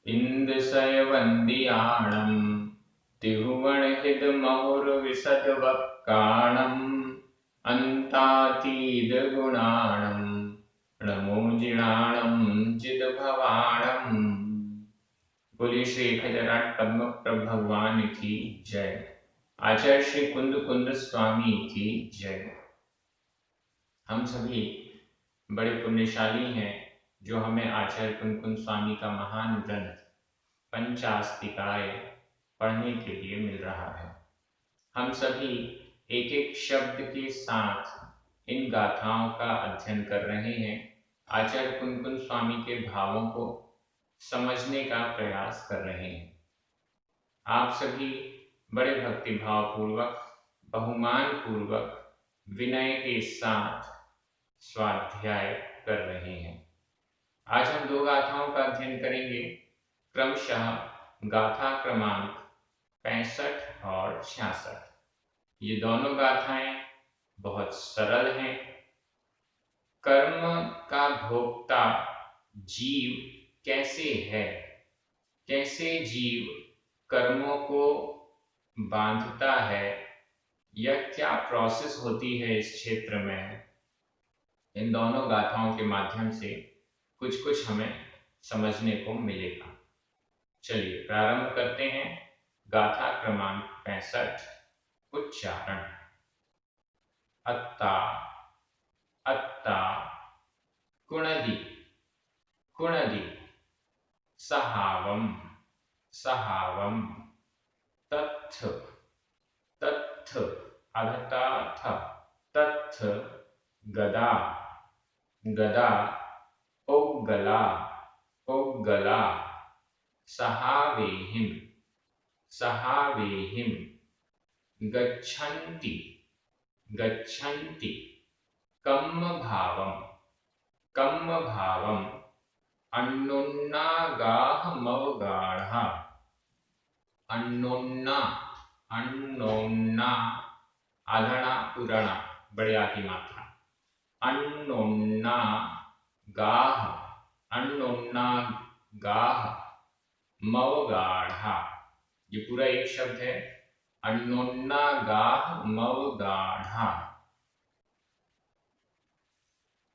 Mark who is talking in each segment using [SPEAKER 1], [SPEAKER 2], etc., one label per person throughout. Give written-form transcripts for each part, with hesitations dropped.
[SPEAKER 1] इन्दुशयवन्दियाणं त्रिभुवनहितमहुर्विशदवक्काणम् अन्तातीतगुणाणं नमो जिणाणं चिद्भवाणम्। बोलिए श्री खजराट पद्म प्रभु भगवान की जय। आचार्य श्री कुंद कुंद स्वामी की जय। हम सभी बड़े पुण्यशाली हैं जो हमें आचार्य कुंद कुंद स्वामी का महान ग्रंथ पंचास्तिकाय पढ़ने के लिए मिल रहा है। हम सभी एक एक शब्द के साथ इन गाथाओं का अध्ययन कर रहे हैं। आचार्य कुंद कुंद स्वामी के भावों को समझने का प्रयास कर रहे हैं। आप सभी बड़े भक्तिभाव पूर्वक, बहुमान पूर्वक, विनय के साथ स्वाध्याय कर रहे हैं। आज हम दो गाथाओं का अध्ययन करेंगे, क्रमशः गाथा क्रमांक 65 और 66। ये दोनों गाथाएं बहुत सरल हैं। कर्म का भोक्ता जीव कैसे है, कैसे जीव कर्मों को बांधता है, या क्या प्रोसेस होती है इस क्षेत्र में, इन दोनों गाथाओं के माध्यम से कुछ कुछ हमें समझने को मिलेगा। चलिए प्रारंभ करते हैं। गाथा क्रमांक 65, उच्चारण। अत्ता अत्ता कुणदि कुणदि, सहावम सहावम, तत्थ तत्थ अधताथ, तत्थ गदा गदा, उग्गला उग्गला, सहावेहिम सहावेहिम, गच्छन्ति गच्छन्ति, कम्म भावम कम्म भावम, अन्नुन्नागाहमवगाढ़ा अन्नुन्ना अन्नोन्ना, आधना उरणा बड़े आ की मात्रा, अन्नोन्ना गाह अन्नोन्ना गाह, मवगाढ़ा, ये पूरा एक शब्द है, अन्नोन्ना गाह मवगाढ़ा।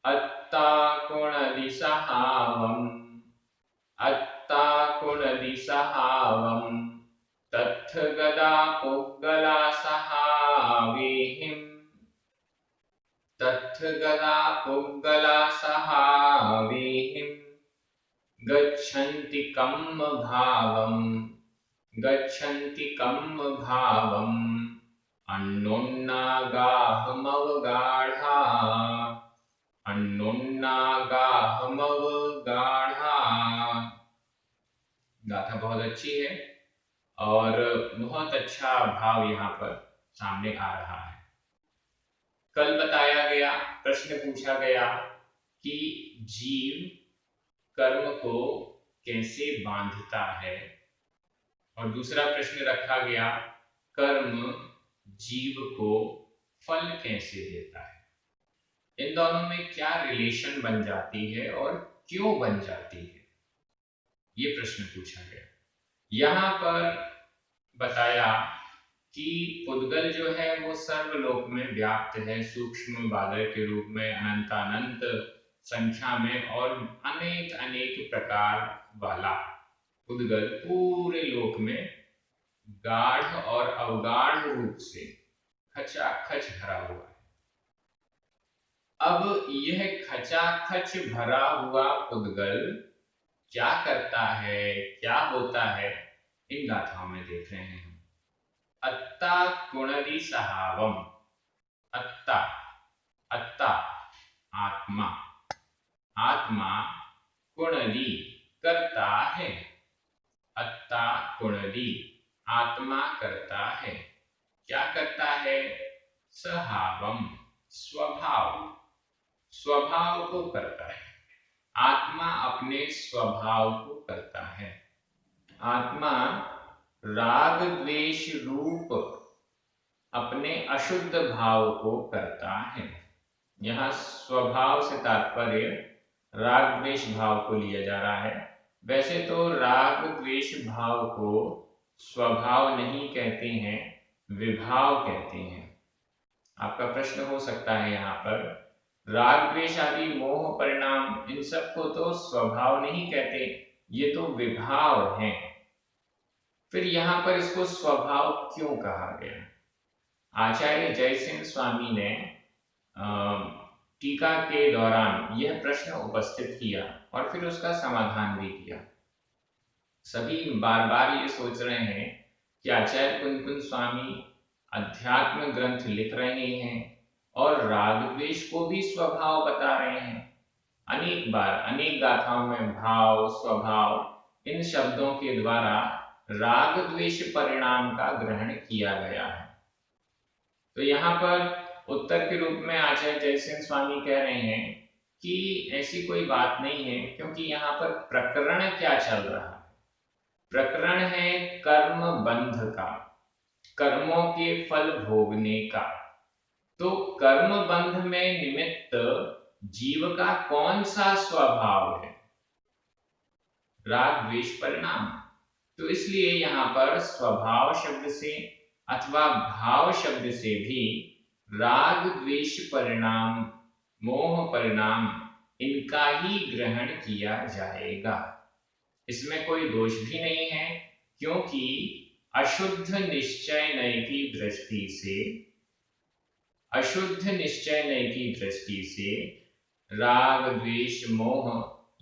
[SPEAKER 1] अत्ता कुणदि सहावम अत्ता कुणदि सहावम, तत्थ गदा उग्गला सहावेहिम, तत्थ गदा उग्गला सहावेहिम, गच्छन्ति कम्म भावम गच्छन्ति कम्म भावम, अन्नोन्नागाहमवगाढ़ा अन्नोन्नागाहमवगाढ़ा। गाथा बहुत अच्छी है और बहुत अच्छा भाव यहाँ पर सामने आ रहा है। कल बताया गया, प्रश्न पूछा गया कि जीव कर्म को कैसे बांधता है, और दूसरा प्रश्न रखा गया, कर्म जीव को फल कैसे देता है। इन दोनों में क्या रिलेशन बन जाती है और क्यों बन जाती है, ये प्रश्न पूछा गया। यहाँ पर बताया कि पुद्गल जो है वो सर्वलोक में व्याप्त है, सूक्ष्म बादल के रूप में, अनंतानंत संख्या में और अनेक अनेक प्रकार वाला पुद्गल पूरे लोक में गाढ़ और अवगाढ़ रूप से खचाखच भरा हुआ है। अब यह खचाखच भरा हुआ पुद्गल क्या करता है, क्या होता है, इन गाथाओं में देख रहे हैं हम। अत्ता कुणदि सहावम, अत्ता अत्ता आत्मा, आत्मा कुणदि करता है, अत्ता कुणदि आत्मा करता है, क्या करता है, सहावम स्वभाव, स्वभाव को करता है। आत्मा अपने स्वभाव को करता है। आत्मा राग द्वेष रूप अपने अशुद्ध भाव को करता है। यहाँ स्वभाव से तात्पर्य राग द्वेष भाव को लिया जा रहा है। वैसे तो राग द्वेष भाव को स्वभाव नहीं कहते हैं, विभाव कहते हैं। आपका प्रश्न हो सकता है यहाँ पर, राग द्वेष आदि मोह परिणाम इन सबको तो स्वभाव नहीं कहते, ये तो विभाव हैं। फिर यहाँ पर इसको स्वभाव क्यों कहा गया? आचार्य जयसिंह स्वामी ने टीका के दौरान यह प्रश्न उपस्थित किया और फिर उसका समाधान भी किया। सभी बार बार ये सोच रहे हैं कि आचार्य कुंकुन स्वामी अध्यात्म ग्रंथ लिख रहे हैं और राग द्वेष को भी स्वभाव बता रहे हैं। अनेक बार अनेक गाथाओं में भाव, स्वभाव इन शब्दों के द्वारा राग द्वेष परिणाम का ग्रहण किया गया है। तो यहाँ पर उत्तर के रूप में आचार्य जयसिंह स्वामी कह रहे हैं कि ऐसी कोई बात नहीं है, क्योंकि यहाँ पर प्रकरण क्या चल रहा है? प्रकरण है कर्म बंध का, कर्मों के फल भोगने का। तो कर्म बंध में निमित्त जीव का कौन सा स्वभाव है? राग द्वेष परिणाम। तो इसलिए यहाँ पर स्वभाव शब्द से अथवा भाव शब्द से भी राग द्वेष परिणाम, मोह परिणाम इनका ही ग्रहण किया जाएगा। इसमें कोई दोष भी नहीं है, क्योंकि अशुद्ध निश्चय नय की दृष्टि से, अशुद्ध निश्चय नय की दृष्टि से राग द्वेष मोह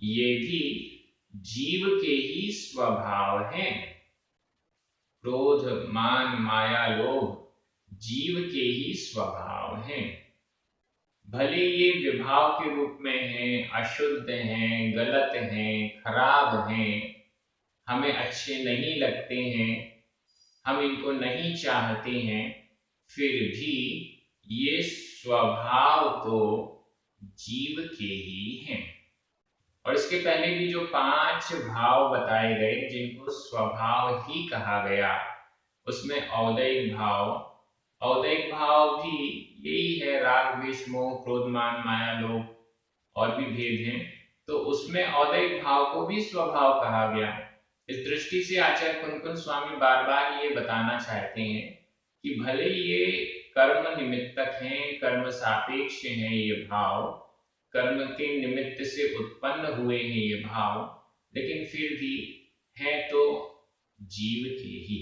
[SPEAKER 1] ये भी जीव के ही स्वभाव हैं। क्रोध, मान, माया, लोभ जीव के ही स्वभाव हैं। भले ये विभाव के रूप में हैं, अशुद्ध हैं, गलत हैं, खराब हैं, हमें अच्छे नहीं लगते हैं, हम इनको नहीं चाहते हैं, फिर भी ये स्वभाव तो जीव के ही हैं। और इसके पहले भी जो 5 भाव बताए गए जिनको स्वभाव ही कहा गया, उसमें औदैहिक भाव, औदैहिक भाव भी यही है, राग द्वेष मोह क्रोध मान माया लोभ, और भी भेद हैं, तो उसमें औदैहिक भाव को भी स्वभाव कहा गया। इस दृष्टि से आचार्य कुंकुन स्वामी बार बार ये बताना चाहते हैं कि भले ये कर्म निमित्तक हैं, कर्म सापेक्ष हैं ये भाव, कर्म के निमित्त से उत्पन्न हुए हैं ये भाव, लेकिन फिर भी है तो जीव के ही।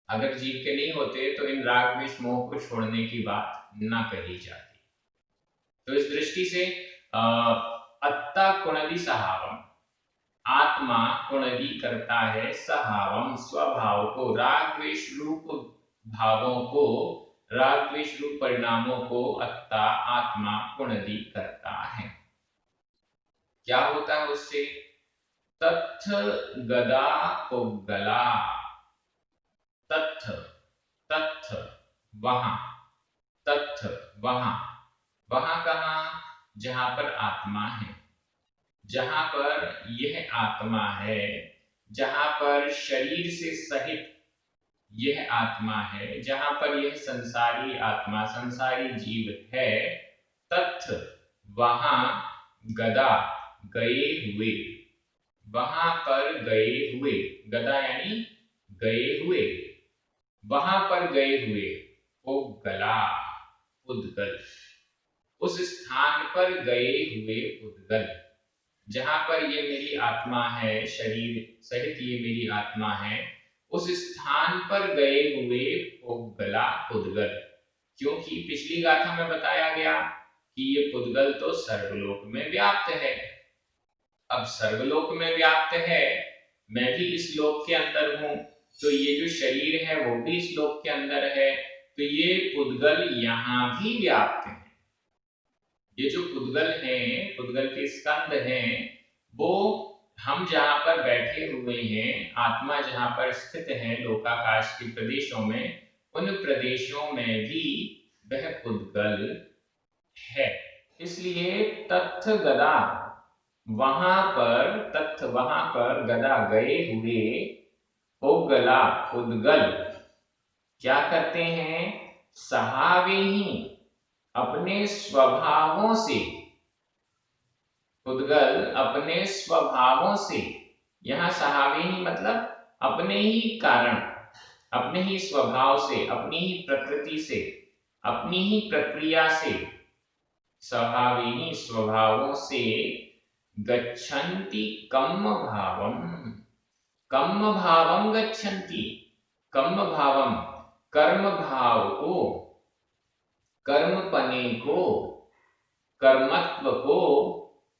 [SPEAKER 1] अगर जीव के नहीं होते तो इन राग द्वेष मोह को छोड़ने की बात ना कही जाती। तो इस दृष्टि से अत्ता कुणली सहावम, आत्मा कुणली करता है सहावम, स्वभाव को, राग द्वेष रूप भावों को, राग द्वेष रूप परिणामों को अत्ता आत्मा कुणली करता है। क्या होता है उससे? तत्थ गदा पुद्गला, तत्थ, तत्थ वहां, तत्थ वहां, वहां कहां? जहां पर आत्मा है, जहां पर यह आत्मा है, जहां पर शरीर से सहित यह आत्मा है, जहां पर यह संसारी आत्मा, संसारी जीव है, तत्थ वहां गदा गए हुए, वहां पर गए हुए, गदा यानी गए हुए, वहां पर गए हुए, पुद्गला पुद्गल, उस स्थान पर गए हुए पुद्गल, जहां पर ये मेरी आत्मा है, शरीर सहित ये मेरी आत्मा है, उस स्थान पर गए हुए पुद्गला पुद्गल। क्योंकि पिछली गाथा में बताया गया कि ये पुद्गल तो सर्वलोक में व्याप्त है। अब सर्वलोक में व्याप्त है, मैं भी इस लोक के अंदर हूं, तो ये जो शरीर है वो भी इस लोक के अंदर है, तो ये पुद्गल यहां भी व्याप्त है। ये जो पुद्गल हैं, पुद्गल के स्कंद हैं, वो हम जहां पर बैठे हुए हैं, आत्मा जहां पर स्थित है लोकाकाश के प्रदेशों में, उन प्रदेशों में भी वह पुद्गल है। इसलिए तत्थ गदा, वहां पर, तत्थ वहां पर, गदा गए हुए, पुद्गला पुद्गल क्या करते हैं? सहावे ही, अपने स्वभावों से, पुद्गल अपने स्वभावों से, यहाँ सहाविनी मतलब अपने ही कारण, अपने ही स्वभाव से, अपनी ही प्रकृति से, अपनी ही प्रक्रिया से, स्वभाविनी स्वभावों से गच्छन्ति कम्म भावम, कम्म भावम गच्छन्ति, कम्म भावम कर्म भाव को, कर्मपने को, कर्मत्व को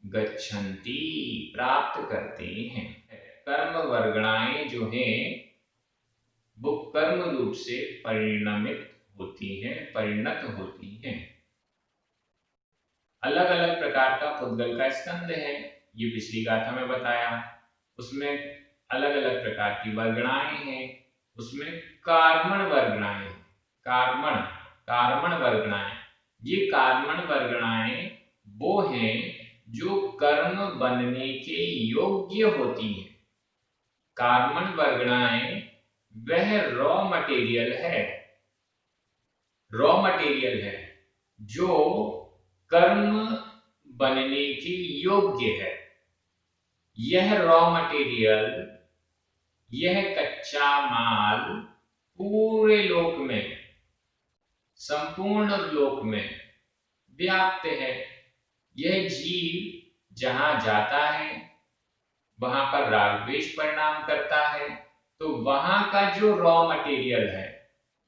[SPEAKER 1] गच्छन्ति प्राप्त करते हैं। कर्म वर्गणाएं जो हैं वो कर्म रूप से परिणमित होती हैं, परिणत होती हैं। अलग अलग प्रकार का पुद्गल का स्कंद है, ये पिछली गाथा में बताया। उसमें अलग अलग प्रकार की वर्गणाएं हैं, उसमें कार्मण वर्गणाएं, कार्मण कार्मण वर्गणाएं, ये कार्मण वर्गणाएं वो हैं जो कर्म बनने के योग्य होती हैं। कार्मण वर्गणाएं वह रॉ मटेरियल है, रॉ मटेरियल है जो कर्म बनने के योग्य है। यह रॉ मटेरियल, यह कच्चा माल पूरे लोक में, संपूर्ण लोक में व्याप्त है। यह जीव जहां जाता है वहां पर राग द्वेष परिणाम करता है, तो वहां का जो रॉ मटेरियल है,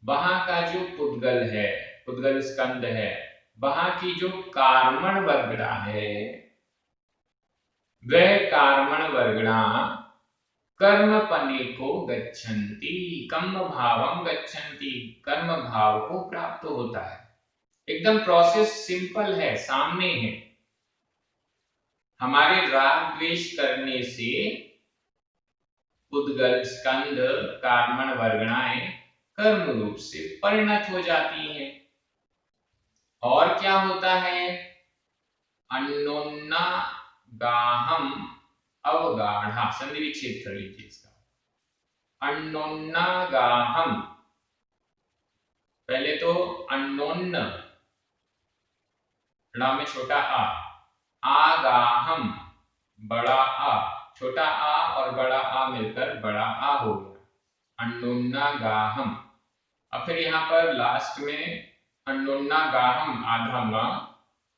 [SPEAKER 1] वहां का जो पुद्गल है, पुद्गल स्कंद है, वहां की जो कार्मण वर्गणा है, वह कार्मण वर्गणा कर्मपने को गच्छन्ति, कर्म भावम गच्छन्ति, कर्म भाव को प्राप्त होता है। एकदम प्रोसेस सिंपल है, सामने है। हमारे राग द्वेष करने से पुद्गल स्कंद कार्मण वर्गणाएं कर्म रूप से परिणत हो जाती हैं। और क्या होता है? अन्योन्ना गाहम अवगाढ़ा, संधि विच्छेद कर लीजिए इसका। अन्योन्ना गाहम, पहले तो अन्योन्न में छोटा आगाहम बड़ा आ, छोटा आ और बड़ा आ मिलकर बड़ा आ हो गया, अन्योन्ना गाहम। अब फिर यहाँ पर लास्ट में अन्योन्ना गाहम आधा मा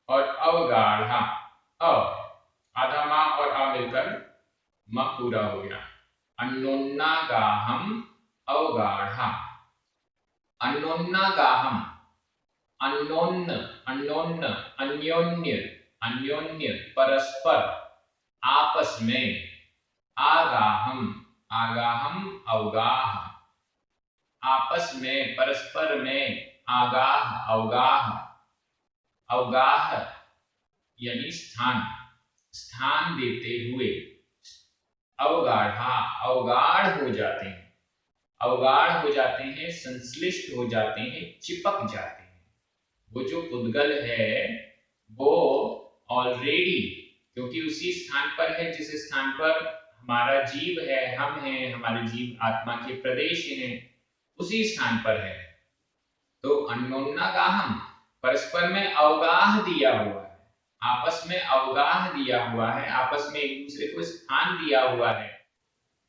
[SPEAKER 1] और अवगाढ़ा आधा मा और आ मिलकर म पूरा हो गया, अन्योन्ना गाहम अवगाढ़ा। अन्योन्ना गाहम, अन्योन्य अन्योन्य अन्योन्य अन्योन्य परस्पर आपस में, आगाहम आगाहम अवगाह, आपस में परस्पर में, आगाह अवगाह, अवगाह यानी स्थान, स्थान देते हुए, अवगाढ़ा अवगाढ़ हो जाते हैं, अवगाढ़ हो जाते हैं, संश्लिष्ट हो जाते हैं, चिपक जाते हैं। वो जो पुद्गल है वो ऑलरेडी, क्योंकि उसी स्थान पर है जिस स्थान पर हमारा जीव है, हम हैं, हमारे जीव आत्मा के प्रदेश हैं, उसी स्थान पर है। तो अन्योन्ना गाहम, परस्पर में अवगाह दिया हुआ है, आपस में अवगाह दिया हुआ है, आपस में एक दूसरे को स्थान दिया हुआ है।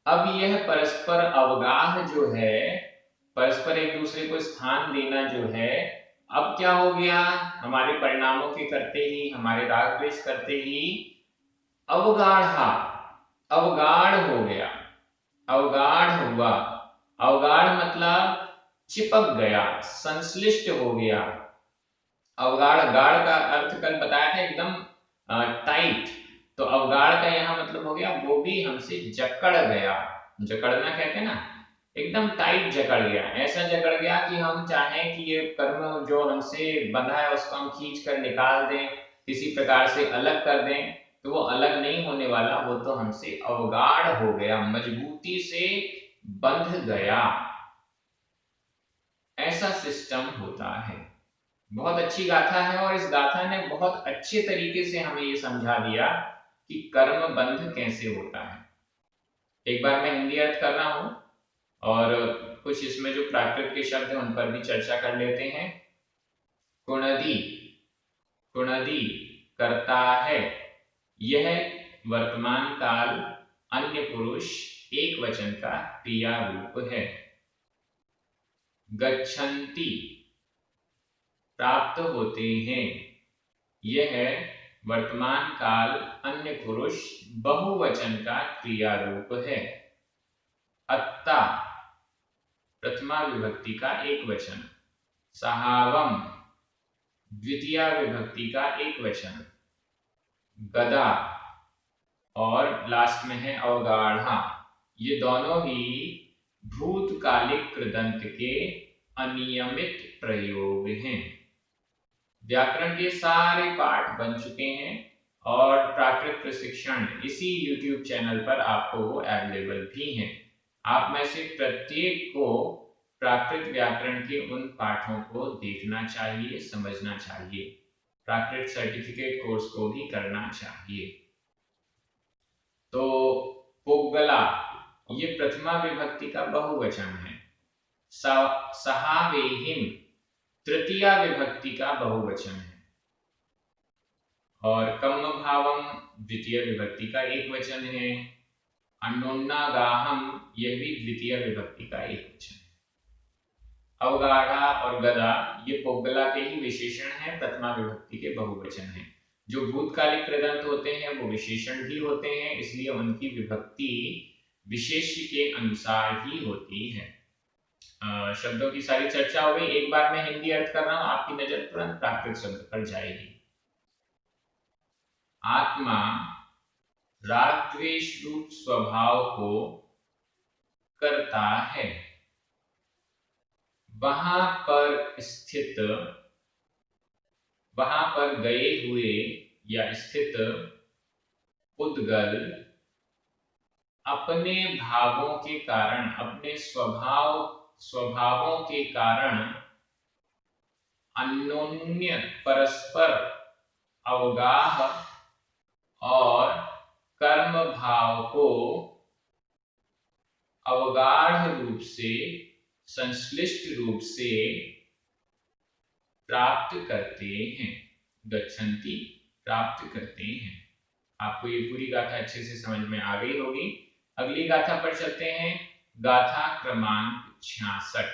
[SPEAKER 1] अब यह परस्पर अवगाह जो है, परस्पर एक दूसरे को स्थान देना जो है, अब क्या हो गया? हमारे परिणामों के करते ही, हमारे राग द्वेष करते ही अवगाढ़ा, अवगाढ़ हो गया, अवगाढ़ हुआ। अवगाढ़ मतलब चिपक गया, संश्लिष्ट हो गया। अवगाढ़, गाढ़ का अर्थ कल बताया था एकदम टाइट, तो अवगाढ़ का यहाँ मतलब हो गया वो भी हमसे जकड़ गया। जकड़ना कहते हैं ना, एकदम टाइट जकड़ गया, ऐसा जकड़ गया कि हम चाहें कि ये कर्म जो हमसे बंधा है उसको हम खींच कर निकाल दें, किसी प्रकार से अलग कर दें, तो वो अलग नहीं होने वाला, वो तो हमसे अवगाढ़ हो गया, मजबूती से बंध गया। ऐसा सिस्टम होता है। बहुत अच्छी गाथा है और इस गाथा ने बहुत अच्छे तरीके से हमें ये समझा दिया कि कर्म बंध कैसे होता है। एक बार मैं हिंदी अर्थ कर रहा हूं और कुछ इसमें जो प्राकृत के शब्द हैं उन पर भी चर्चा कर लेते हैं। कुणदी, कुणदी करता है, यह वर्तमान काल अन्य पुरुष एक वचन का क्रिया रूप है। गच्छन्ति प्राप्त होते हैं, यह वर्तमान काल अन्य पुरुष बहुवचन का क्रिया रूप है। अत्ता प्रथमा विभक्ति का एक वचन, सहावम द्वितीया विभक्ति का एक वचन, गदा और लास्ट में है अवगाढ़ा, ये दोनों ही भूतकालिक कृदंत के अनियमित प्रयोग हैं। व्याकरण के सारे पाठ बन चुके हैं और प्राकृत प्रशिक्षण इसी YouTube चैनल पर आपको वो अवेलेबल भी हैं। आप में से प्रत्येक को प्राकृत व्याकरण के उन पाठों को देखना चाहिए, समझना चाहिए, प्राकृत सर्टिफिकेट कोर्स को भी करना चाहिए। तो पोगला ये प्रथमा विभक्ति का बहुवचन है। सहावेहिम तृतीया विभक्ति का बहुवचन है और कम्म भावम द्वितीय विभक्ति का एक वचन है। अन्नोन्नागाहम यह भी द्वितीय विभक्ति का एक वचन है। अवगाढ़ा और गदा ये पोगला के ही विशेषण हैं, प्रथमा विभक्ति के बहुवचन हैं। जो भूतकालिक कृदंत होते हैं वो विशेषण भी होते हैं, इसलिए उनकी विभक्ति विशेष्य के अनुसार ही होती है। शब्दों की सारी चर्चा हो गई। एक बार मैं हिंदी अर्थ कर रहा हूं, आपकी नजर तुरंत प्राकृत शब्द पर जाएगी। आत्मा राग द्वेष रूप स्वभाव को करता है। वहां पर स्थित, वहां पर गए हुए या स्थित पुद्गल अपने भावों के कारण, अपने स्वभावों के कारण अन्योन्य परस्पर अवगाह और कर्म भाव को अवगाढ़ रूप से, संश्लिष्ट रूप से प्राप्त करते हैं। गच्छन्ति प्राप्त करते हैं। आपको ये पूरी गाथा अच्छे से समझ में आ गई होगी। अगली गाथा पर चलते हैं, गाथा क्रमांक 66।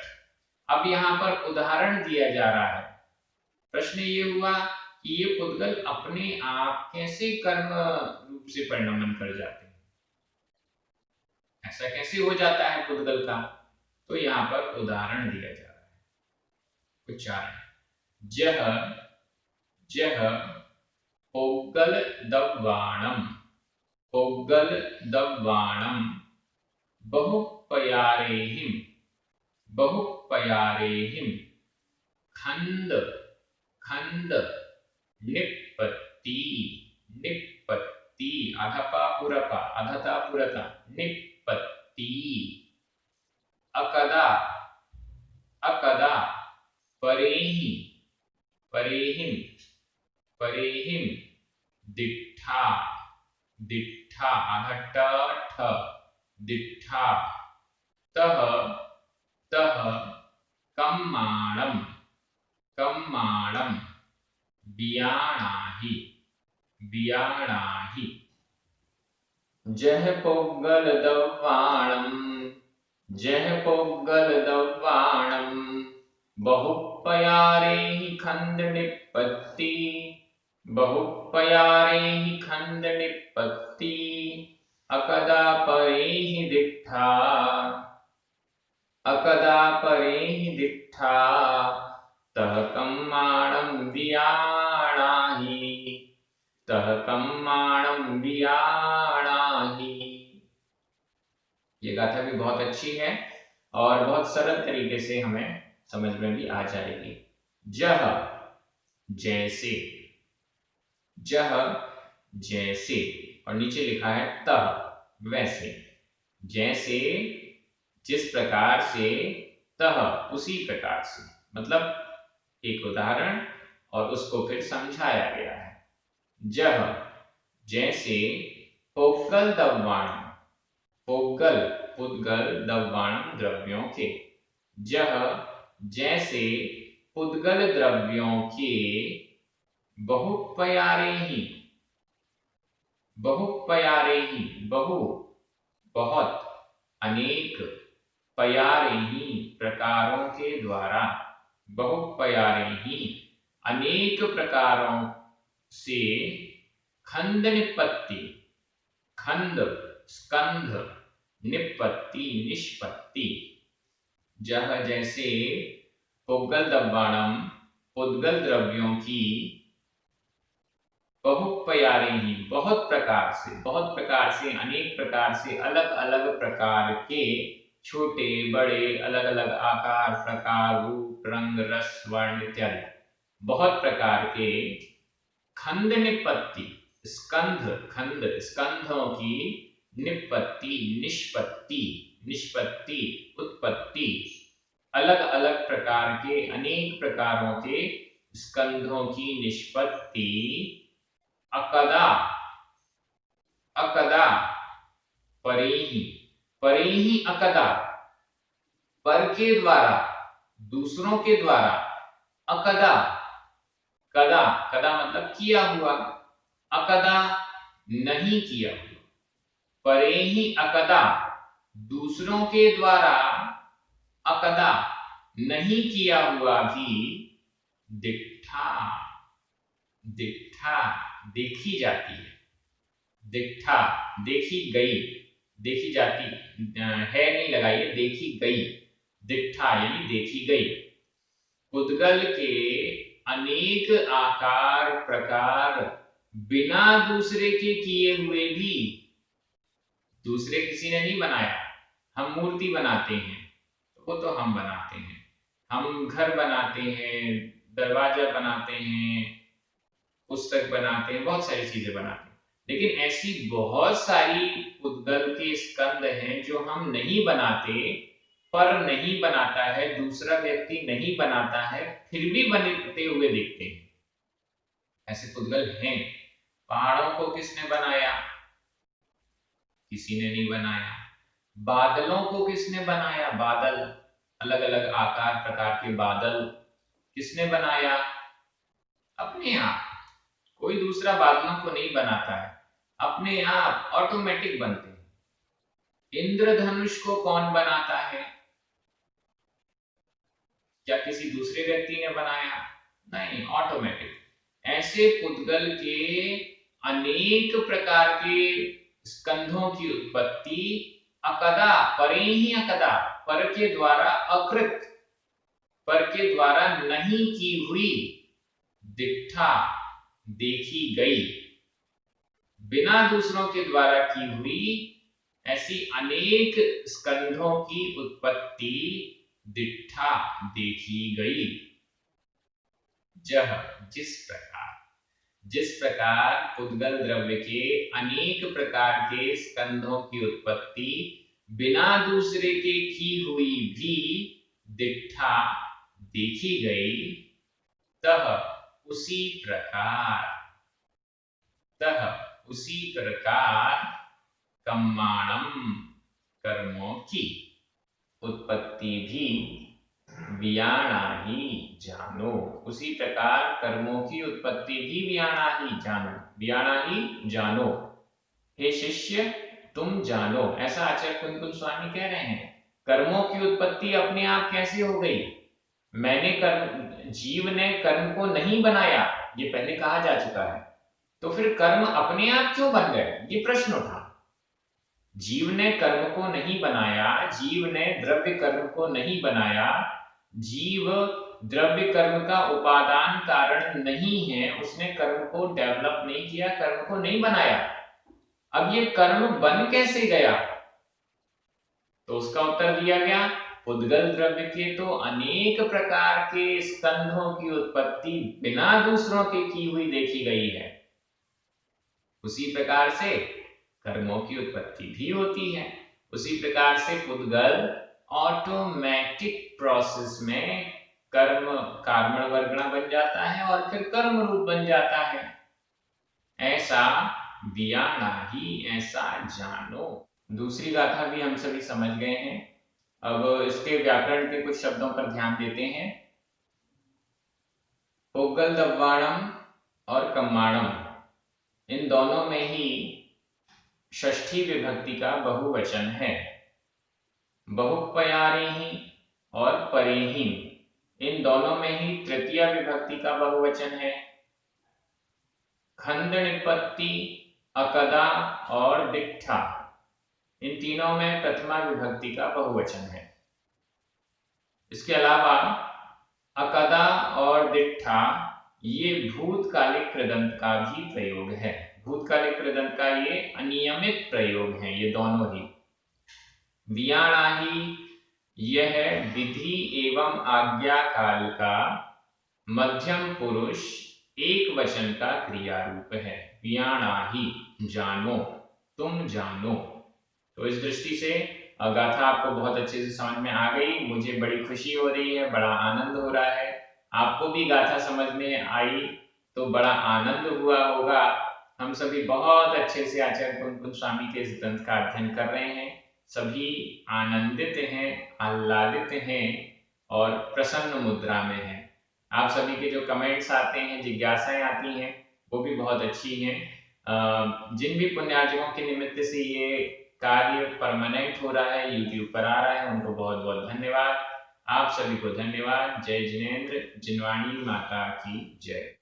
[SPEAKER 1] अब यहाँ पर उदाहरण दिया जा रहा है। प्रश्न ये हुआ कि ये पुद्गल अपने आप कैसे कर्म रूप से परिणमन कर जाते हैं, ऐसा कैसे हो जाता है पुद्गल का, तो यहाँ पर उदाहरण दिया जा रहा है। उच्चारण, जह जह पोगल दव्वाणम, पोगल दव्वाणम बहुपयारेहिम, बहुपयारेहिम खंड खंड निपत्ति, निपत्ति अधपा पुरपा अधता पुरता निपत्ति, अकदा अकदा परेहि परेहिम परेहिम दिट्ठा दिट्ठा अधट्टा ठ दिट्ठा, तह तह कम्माणम कम्माणम बियाणाहि बियाणाहि, जह पोगल दव्वाणम जह पोगल दव्वाणम बहुपयारेहि खंड निपत्ति, बहुपयारेहि खंड निपत्ति, अकदा परेहि दिट्ठा अकदा परेहि दिट्ठा, तह कम्माणम बियाणाहि तह कम्माणम बियाणाहि। ये गाथा भी बहुत अच्छी है और बहुत सरल तरीके से हमें समझ में भी आ जाएगी। जह जैसे, जह जैसे, और नीचे लिखा है तह वैसे, जैसे जिस प्रकार से, तह उसी प्रकार से, मतलब एक उदाहरण और उसको फिर समझाया गया है। जह जैसे पोगल दव्वाणम, पोगल पुद्गल दव्वाणम द्रव्यों के, जह जैसे पुद्गल द्रव्यों के बहुपयारे ही, बहुपयारे ही, बहु बहुत, अनेक, पयारे ही प्रकारों के द्वारा, बहुपयारे ही अनेक प्रकारों से, खंड निपत्ति, खंड स्कंध, निपत्ति निष्पत्ति, जह जैसे पुद्गल दब्बाणम पुद्गल द्रव्यों की, बहुपयारे ही बहुत प्रकार से, अनेक प्रकार से, अलग अलग प्रकार के, छोटे बड़े, अलग अलग आकार, प्रकार, रूप, रंग, रस, वर्ण इत्यादि, बहुत प्रकार के, खंड निपत्ति, स्कंध, खंड स्कंधों की, निपत्ति निष्पत्ति, निष्पत्ति उत्पत्ति, अलग अलग प्रकार के, अनेक प्रकारों के स्कंधों की निष्पत्ति, अकदा, अकदा, परेहि, परेहि अकदा, पर के द्वारा, दूसरों के द्वारा, अकदा, कदा, कदा मतलब किया हुआ, अकदा नहीं किया हुआ, परेहि अकदा, दूसरों के द्वारा, अकदा नहीं किया हुआ भी, दिट्ठा, दिट्ठा देखी जाती है, दिट्ठा देखी गई, देखी जाती है नहीं लगाइए, देखी गई, दिट्ठा यानी देखी गई, पुद्गल के अनेक आकार प्रकार बिना दूसरे के किए हुए भी, दूसरे किसी ने नहीं बनाया, हम मूर्ति बनाते हैं, वो तो हम बनाते हैं, हम घर बनाते हैं, दरवाजा बनाते हैं, पुस्तक बनाते हैं, बहुत सारी चीजें बनाते हैं, लेकिन ऐसी बहुत सारी पुद्गल के स्कंद हैं जो हम नहीं बनाते, पर नहीं बनाता है, दूसरा व्यक्ति नहीं बनाता है, फिर भी बनते हुए दिखते हैं, ऐसे पुद्गल हैं। पहाड़ों को किसने बनाया? किसी ने नहीं बनाया। बादलों को किसने बनाया? बादल, अलग अलग आकार प्रकार के बादल किसने बनाया? अपने आप। कोई दूसरा बादलों को नहीं बनाता है, अपने आप ऑटोमेटिक बनते हैं। इंद्रधनुष को कौन बनाता है? क्या किसी दूसरे व्यक्ति ने बनाया? नहीं, ऑटोमेटिक। ऐसे पुद्गल के अनेक प्रकार के स्कंधों की उत्पत्ति अकदा, परे ही अकदा, पर के द्वारा अकृत, पर के द्वारा नहीं की हुई, दिट्ठा देखी गई, बिना दूसरों के द्वारा की हुई ऐसी अनेक स्कंधों की उत्पत्ति दिट्ठा देखी गई। जह जिस प्रकार पुद्गल द्रव्य के अनेक प्रकार के स्कंधों की उत्पत्ति बिना दूसरे के की हुई भी दिट्ठा देखी गई, तह उसी प्रकार कम्माणम कर्मों की उत्पत्ति भी वियाणा ही जानो। उसी प्रकार कर्मों की उत्पत्ति भी वियाणा ही जानो, वियाणा ही जानो। हे शिष्य तुम जानो, ऐसा आचार्य कुंतल स्वामी कह रहे हैं। कर्मों की उत्पत्ति अपने आप कैसे हो गई? मैंने कर्म, जीव ने कर्म को नहीं बनाया, ये पहले कहा जा चुका है, तो फिर कर्म अपने आप क्यों बन गए? ये प्रश्न उठा। जीव ने कर्म को नहीं बनाया, जीव ने द्रव्य कर्म को नहीं बनाया, जीव द्रव्य कर्म का उपादान कारण नहीं है, उसने कर्म को डेवलप नहीं किया, कर्म को नहीं बनाया। अब ये कर्म बन कैसे गया? तो उसका उत्तर दिया गया, पुद्गल द्रव्य के तो अनेक प्रकार के स्कंधों की उत्पत्ति बिना दूसरों के की हुई देखी गई है, उसी प्रकार से कर्मों की उत्पत्ति भी होती है। उसी प्रकार से पुद्गल ऑटोमेटिक प्रोसेस में कर्म कर्मण वर्गणा बन जाता है और फिर कर्म रूप बन जाता है। ऐसा वियाणा ही, ऐसा जानो। दूसरी गाथा भी हम सभी समझ गए हैं। अब इसके व्याकरण के कुछ शब्दों पर ध्यान देते हैं। पुद्गल दब्बाणम और कम्माणम, इन दोनों में ही षष्ठी विभक्ति का बहुवचन है। बहुपयारेहि और परेहि, इन दोनों में ही तृतीय विभक्ति का बहुवचन है। खंड निपत्ति, अकदा और दिट्ठा, इन तीनों में प्रथमा विभक्ति का बहुवचन है। इसके अलावा अकदा और दिट्ठा ये भूतकालिक कृदंत का भी प्रयोग है। भूतकालिक कृदंत का ये अनियमित प्रयोग है, ये दोनों ही। वियाणाहि, यह विधि एवं आज्ञा काल का मध्यम पुरुष एक वचन का क्रिया रूप है। वियाणाहि, जानो, तुम जानो। तो इस दृष्टि से गाथा आपको बहुत अच्छे से समझ में आ गई। मुझे बड़ी खुशी हो रही है, बड़ा आनंद हो रहा है। आपको भी गाथा समझ में आई तो बड़ा आनंद हुआ होगा। हम सभी बहुत अच्छे से आचार्य कुंकुम स्वामी के इस ग्रंथ का अध्ययन कर रहे हैं। सभी आनंदित हैं, आह्लादित हैं और प्रसन्न मुद्रा में हैं। आप सभी के जो कमेंट्स आते हैं, जिज्ञासाएं आती हैं, वो भी बहुत अच्छी हैं। जिन भी पुण्यार्जकों के निमित्त से ये कार्य परमानेंट हो रहा है, यूट्यूब पर आ रहा है, उनको बहुत बहुत धन्यवाद। आप सभी को धन्यवाद। जय जिनेंद्र, जिनवाणी माता की जय।